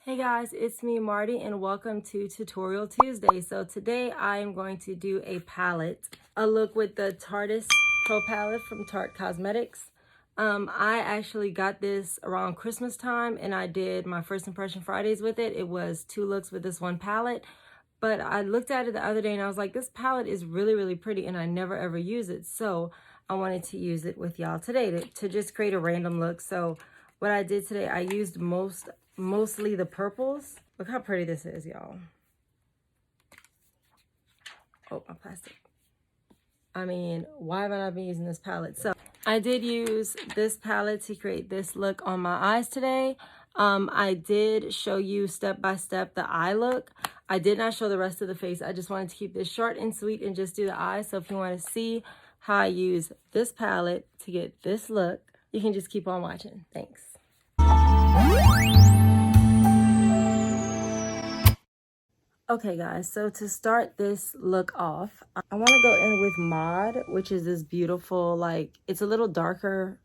Hey guys, it's me Marti and welcome to Tutorial Tuesday. So today I am going to do a palette, a look with the Tartiest Pro Palette from Tarte Cosmetics. I actually got this around Christmas time and I did my first impression Fridays with it. It was 2 looks with this one palette, but I looked at it the other day and I was like, this palette is really pretty and I never ever use it. So I wanted to use it with y'all today to just create a random look. So what I did today, I used mostly the purples. Look how pretty this is, y'all. Oh, my plastic. I mean, why have I not been using this palette? So I did use this palette to create this look on my eyes today. I did show you step by step the eye look. I did not show the rest of the face. I just wanted to keep this short and sweet and just do the eyes. So if you want to see how I use this palette to get this look, you can just keep on watching. Thanks. Okay guys, so to start this look off, I want to go in with Mod, which is this beautiful, like, it's a little darker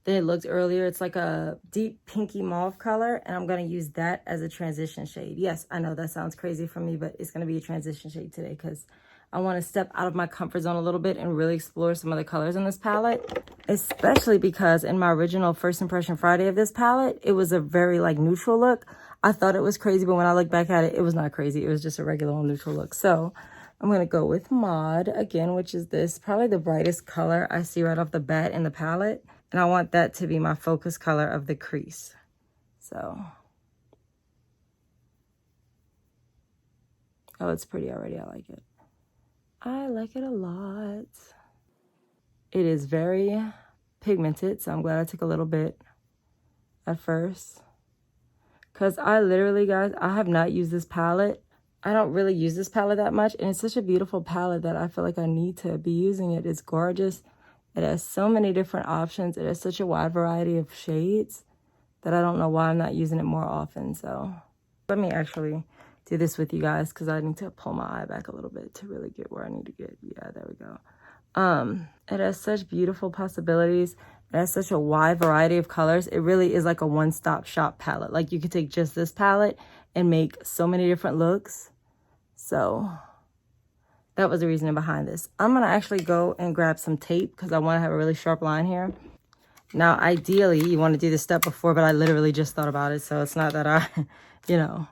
than it looked earlier. It's like a deep pinky mauve color, and I'm going to use that as a transition shade. Yes, I know that sounds crazy for me, but it's going to be a transition shade today because I want to step out of my comfort zone a little bit and really explore some of the colors in this palette, especially because in my original First Impression Friday of this palette, it was a very like neutral look. I thought it was crazy, but when I look back at it, it was not crazy. It was just a regular old neutral look. So I'm going to go with Mod again, which is this, probably the brightest color I see right off the bat in the palette. And I want that to be my focus color of the crease. So, oh, it's pretty already. I like it. I like it a lot. It is very pigmented, so I'm glad I took a little bit at first. Because I literally, guys, I have not used this palette. I don't really use this palette that much, and it's such a beautiful palette that I feel like I need to be using it. It's gorgeous. It has so many different options. It has such a wide variety of shades that I don't know why I'm not using it more often. So let me actually do this with you guys because I need to pull my eye back a little bit to really get where I need to get. Yeah, there we go. It has such beautiful possibilities. It has such a wide variety of colors. It really is like a one-stop shop palette. Like you could take just this palette and make so many different looks. So that was the reasoning behind this. I'm going to actually go and grab some tape because I want to have a really sharp line here. Now, ideally, you want to do this step before, but I literally just thought about it. So it's not that I, you know.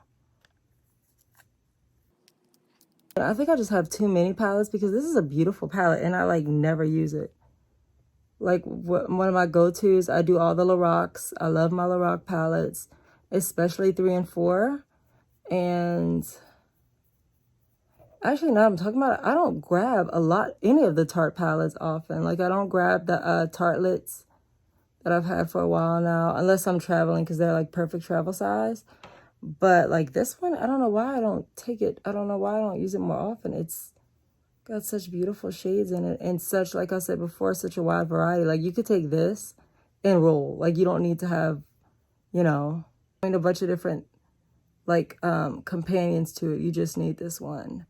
I think I just have too many palettes because this is a beautiful palette and I like never use it. Like one of my go-tos, I do all the Loracs. I love my Lorac palettes, especially 3 and 4. And actually, now I'm talking about it, I don't grab any of the Tarte palettes often. Like I don't grab the Tartelets that I've had for a while now, unless I'm traveling because they're like perfect travel size. But like this one, I don't know why I don't take it. I don't know why I don't use it more often. It's got such beautiful shades in it and such, like I said before, such a wide variety. Like you could take this and roll. Like you don't need to have, you know, a bunch of different like companions to it. You just need this one.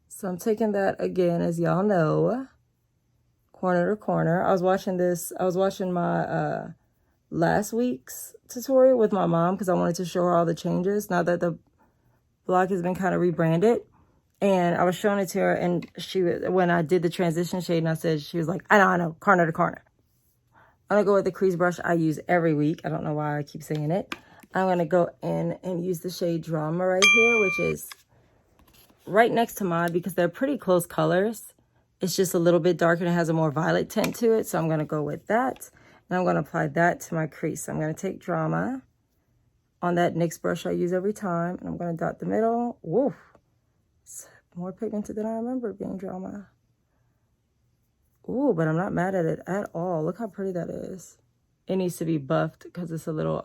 So I'm taking that again, as y'all know, corner to corner. I was watching my last week's tutorial with my mom because I wanted to show her all the changes now that the blog has been kind of rebranded. And I was showing it to her, and when I did the transition shade, and she was like, I know, corner to corner. I'm gonna go with the crease brush I use every week. I don't know why I keep saying it. I'm gonna go in and use the shade Drama right here, which is right next to Mod because they're pretty close colors. It's just a little bit darker and it has a more violet tint to it. So I'm gonna go with that. And I'm gonna apply that to my crease. So I'm gonna take Drama on that NYX brush I use every time, and I'm gonna dot the middle. Woof. It's more pigmented than I remember being Drama. Ooh, but I'm not mad at it at all. Look how pretty that is. It needs to be buffed because it's a little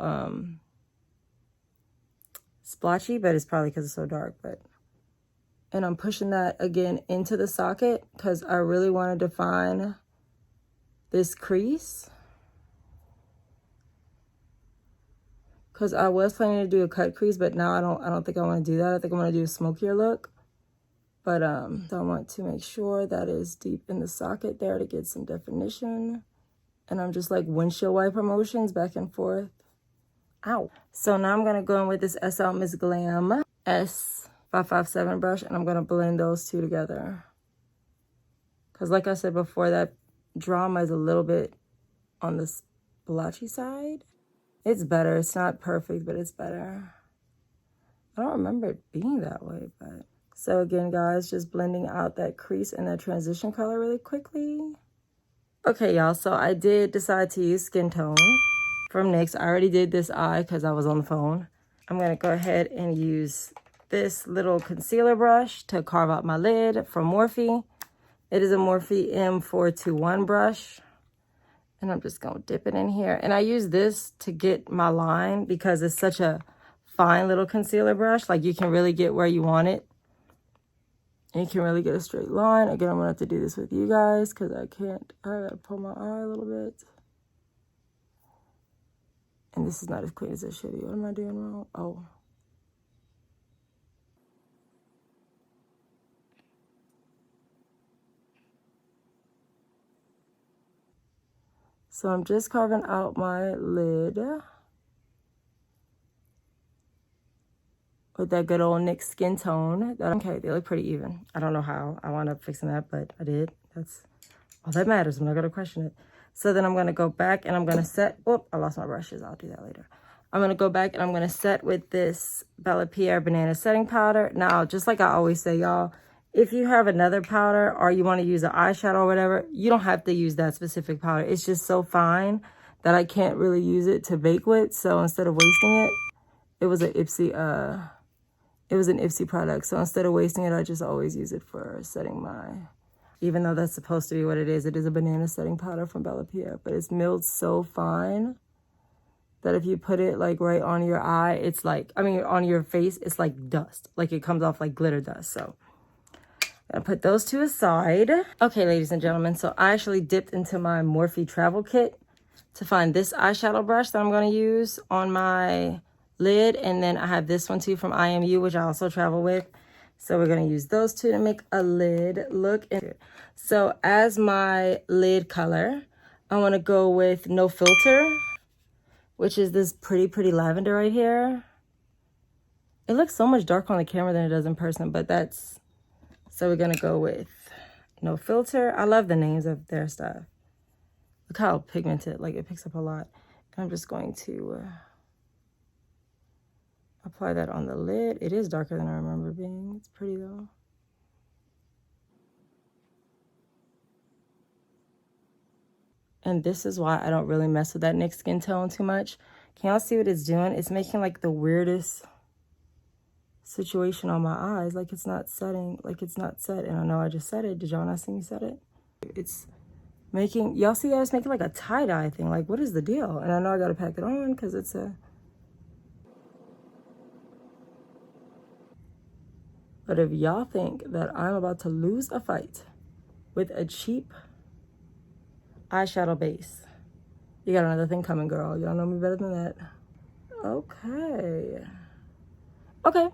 splotchy, but it's probably because it's so dark. And I'm pushing that again into the socket because I really want to define this crease. Because I was planning to do a cut crease, but now I don't think I want to do that. I think I'm going to do a smokier look. But so I want to make sure that is deep in the socket there to get some definition. And I'm just like windshield wiper motions back and forth Ow. So now I'm gonna go in with this SL Miss Glam S557 brush, and I'm gonna blend those two together. Cause like I said before, that drama is a little bit on the splotchy side. It's better. It's not perfect, but it's better. I don't remember it being that way, but. So again, guys, just blending out that crease and that transition color really quickly. Okay, y'all, so I did decide to use Skin Tone from NYX. I already did this eye because I was on the phone. I'm going to go ahead and use this little concealer brush to carve out my lid from Morphe. It is a Morphe M421 brush. And I'm just going to dip it in here. And I use this to get my line because it's such a fine little concealer brush. Like, you can really get where you want it. And you can really get a straight line. Again, I'm going to have to do this with you guys because I can't. I got to pull my eye a little bit. And this is not as clean as it should be. What am I doing wrong? Oh. So I'm just carving out my lid with that good old NYX Skin Tone. Okay, they look pretty even. I don't know how I wound up fixing that, but I did. That's all that matters. I'm not going to question it. So then I'm going to go back and I'm going to set. Oh, I lost my brushes. I'll do that later. I'm going to go back and I'm going to set with this Bella Pierre Banana Setting Powder. Now, just like I always say, y'all, if you have another powder or you want to use an eyeshadow or whatever, you don't have to use that specific powder. It's just so fine that I can't really use it to bake with. So instead of wasting it, it was an Ipsy product. So instead of wasting it, I just always use it for setting my, even though that's supposed to be what it is a banana setting powder from Bella Pierre, but it's milled so fine that if you put it like right on your eye, it's like, I mean, on your face, it's like dust. Like it comes off like glitter dust. So I'm gonna put those two aside. Okay, ladies and gentlemen, so I actually dipped into my Morphe travel kit to find this eyeshadow brush that I'm gonna use on my lid. And then I have this one too from IMU, which I also travel with. So we're gonna use those two to make a lid look. So as my lid color, I wanna go with No Filter, which is this pretty lavender right here. It looks so much darker on the camera than it does in person, but that's, so we're gonna go with No Filter. I love the names of their stuff. Look how pigmented, like it picks up a lot. And I'm just going to apply that on the lid. It is darker than I remember being. It's pretty though. And this is why I don't really mess with that NYX Skin Tone too much. Can y'all see what it's doing? It's making like the weirdest situation on my eyes. Like it's not setting, like it's not set. And I know I just said it. Did y'all not see me set it? It's making, y'all see I was making like a tie-dye thing. Like what is the deal? And I know I gotta pack it on because it's a, but if y'all think that I'm about to lose a fight with a cheap eyeshadow base, you got another thing coming, girl. Y'all know me better than that. Okay. Okay.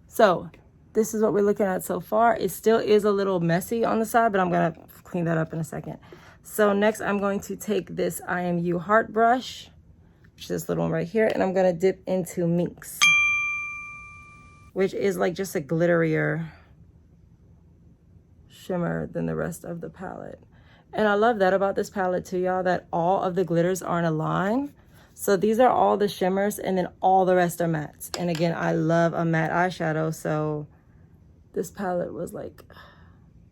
So this is what we're looking at so far. It still is a little messy on the side, but I'm gonna clean that up in a second. So next I'm going to take this IMU Heart brush, which is this little one right here, and I'm gonna dip into Minx, which is like just a glitterier shimmer than the rest of the palette. And I love that about this palette too, y'all, that all of the glitters are in a line. So these are all the shimmers and then all the rest are mattes. And again, I love a matte eyeshadow, so this palette was like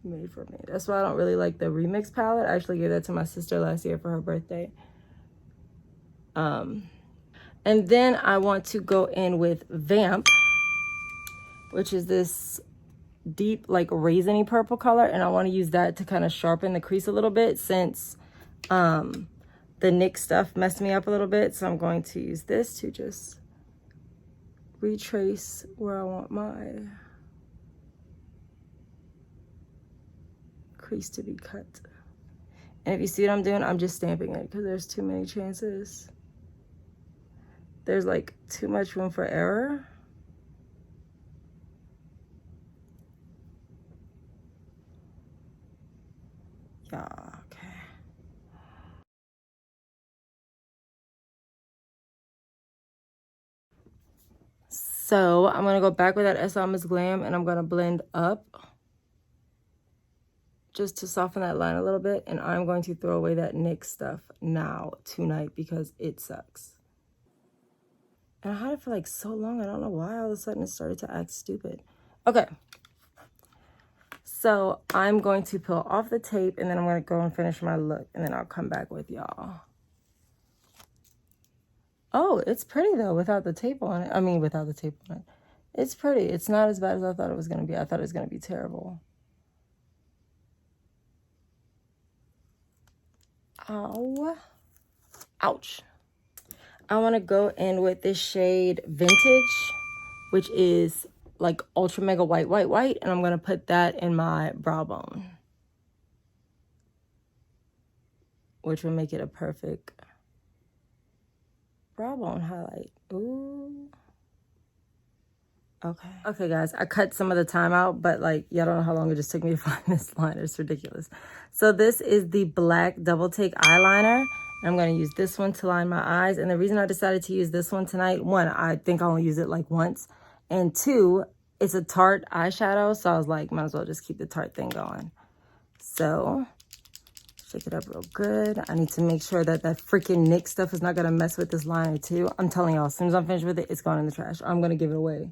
made for me. That's why I don't really like the Remix palette. I actually gave that to my sister last year for her birthday. And then I want to go in with Vamp, which is this deep like raisiny purple color, and I want to use that to kind of sharpen the crease a little bit since the NYX stuff messed me up a little bit. So I'm going to use this to just retrace where I want my crease to be cut. And if you see what I'm doing, I'm just stamping it because there's too many chances. There's like too much room for error. Yeah. So I'm going to go back with that S. Glam, and I'm going to blend up just to soften that line a little bit. And I'm going to throw away that NYX stuff now, tonight, because it sucks. And I had it for like so long. I don't know why all of a sudden it started to act stupid. Okay. So I'm going to peel off the tape, and then I'm going to go and finish my look, and then I'll come back with y'all. Oh, it's pretty though without the tape on it. I mean, without the tape on it. It's pretty. It's not as bad as I thought it was going to be. I thought it was going to be terrible. Ow. Ouch. I want to go in with this shade Vintage, which is like ultra mega white, and I'm going to put that in my brow bone, which will make it a perfect brow bone highlight. Ooh. Okay, guys, I cut some of the time out, but like, y'all don't know how long it just took me to find this liner. It's ridiculous. So this is the black double take eyeliner. I'm going to use this one to line my eyes. And the reason I decided to use this one tonight, one, I think I only use it like once. And two, it's a Tarte eyeshadow. So I was like, might as well just keep the Tarte thing going. So shake it up real good. I need to make sure that that freaking NYX stuff is not going to mess with this liner too. I'm telling y'all, as soon as I'm finished with it, it's going in the trash. I'm going to give it away.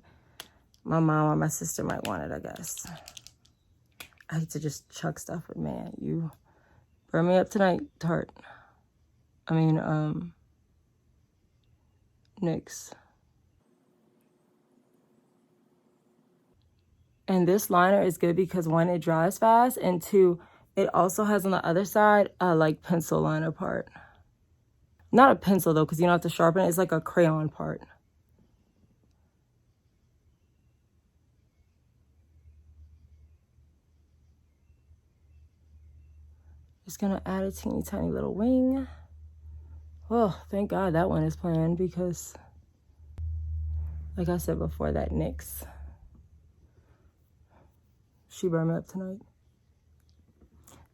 My mom or my sister might want it, I guess. I hate to just chuck stuff, but man, you burn me up tonight, Tarte. I mean, NYX. And this liner is good because one, it dries fast, and two, it also has on the other side a like pencil liner part. Not a pencil though, because you don't have to sharpen it. It's like a crayon part. Just gonna add a teeny tiny little wing. Oh, thank God that one is planned because, like I said before, that NYX, she burned me up tonight.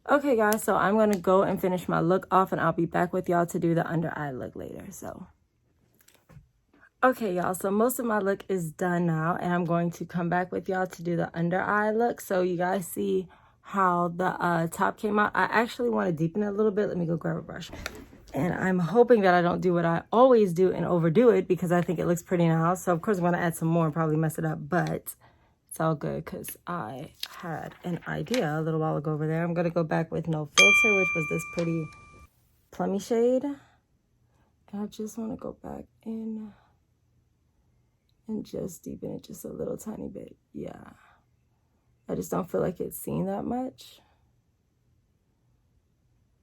Okay, guys, so I'm gonna go and finish my look off, and I'll be back with y'all to do the under eye look later. So, okay, y'all, so most of my look is done now, and I'm going to come back with y'all to do the under eye look. So you guys see how the top came out. I actually want to deepen it a little bit. Let me go grab a brush. And I'm hoping that I don't do what I always do and overdo it, because I think it looks pretty now. So of course I'm going to add some more and probably mess it up, but it's all good because I had an idea a little while ago over there. I'm going to go back with No Filter, which was this pretty plummy shade. And I just want to go back in and just deepen it just a little tiny bit. Yeah. I just don't feel like it's seen that much.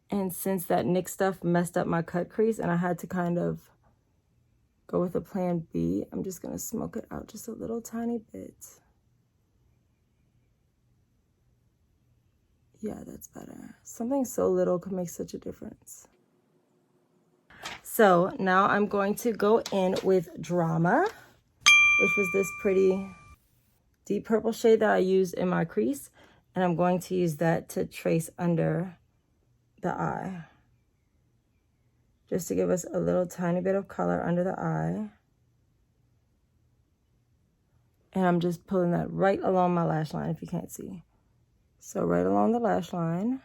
And since that NYX stuff messed up my cut crease and I had to kind of go with a plan B, I'm just going to smoke it out just a little tiny bit. Yeah, that's better. Something so little could make such a difference. So now I'm going to go in with Drama, which was this pretty deep purple shade that I used in my crease. And I'm going to use that to trace under the eye, just to give us a little tiny bit of color under the eye. And I'm just pulling that right along my lash line, if you can't see. So right along the lash line,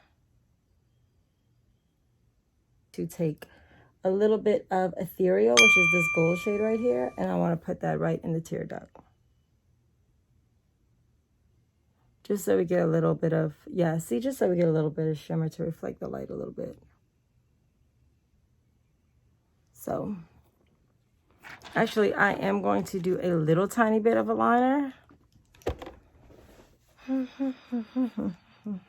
to take a little bit of Ethereal, which is this gold shade right here, and I want to put that right in the tear duct. Just so we get a little bit of, yeah, see, just so we get a little bit of shimmer to reflect the light a little bit. So, actually, I am going to do a little tiny bit of a liner.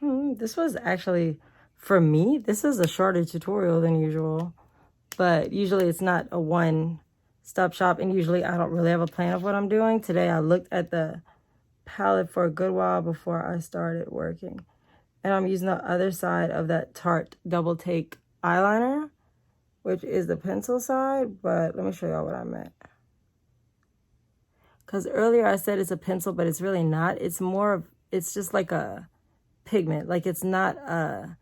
This was actually, for me, this is a shorter tutorial than usual. But usually it's not a one-stop shop, and usually I don't really have a plan of what I'm doing. Today I looked at the palette for a good while before I started working. And I'm using the other side of that Tarte Double Take eyeliner, which is the pencil side, but let me show y'all what I meant. Because earlier I said it's a pencil, but it's really not. It's more of, it's just like a pigment. Like it's not a,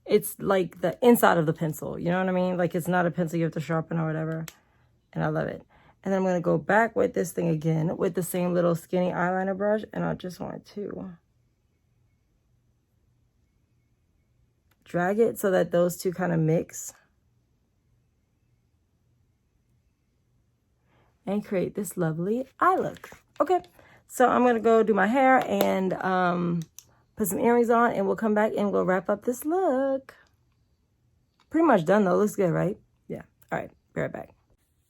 it's like the inside of the pencil. You know what I mean? Like it's not a pencil you have to sharpen or whatever. And I love it. And then I'm going to go back with this thing again with the same little skinny eyeliner brush. And I just want to drag it so that those two kind of mix. And create this lovely eye look. Okay, so I'm going to go do my hair and put some earrings on. And we'll come back and we'll wrap up this look. Pretty much done though. Looks good, right? Yeah. All right, be right back.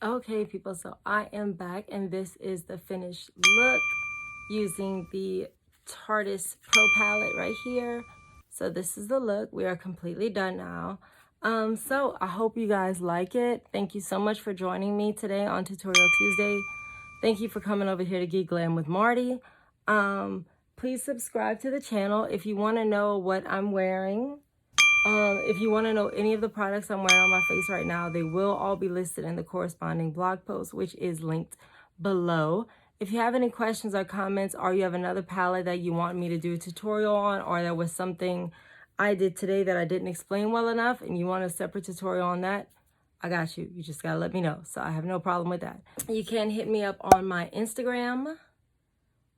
Okay, people, so I am back, and this is the finished look using the Tartiest Pro Palette right here. So this is the look. We are completely done now. So I hope you guys like it. Thank you so much for joining me today on Tutorial Tuesday. Thank you for coming over here to Get Glam with Marti. Please subscribe to the channel if you want to know what I'm wearing. If you want to know any of the products I'm wearing on my face right now, they will all be listed in the corresponding blog post, which is linked below. If you have any questions or comments, or you have another palette that you want me to do a tutorial on, or there was something I did today that I didn't explain well enough and you want a separate tutorial on that, I got you. You just gotta let me know. So I have no problem with that. You can hit me up on my Instagram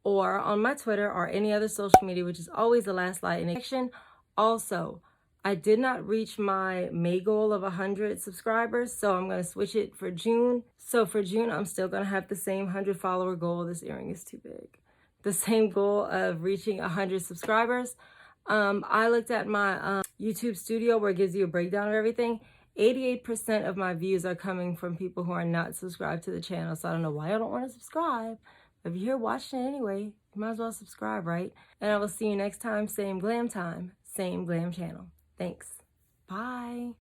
or on my Twitter or any other social media, which is always the last light in action. Also, I did not reach my May goal of 100 subscribers, so I'm going to switch it for June. So for June, I'm still going to have the same 100 follower goal. This earring is too big. The same goal of reaching 100 subscribers. I looked at my YouTube studio where it gives you a breakdown of everything. 88% of my views are coming from people who are not subscribed to the channel. So I don't know why I don't want to subscribe. If you're here watching it anyway, you might as well subscribe, right? And I will see you next time, same glam channel. Thanks. Bye.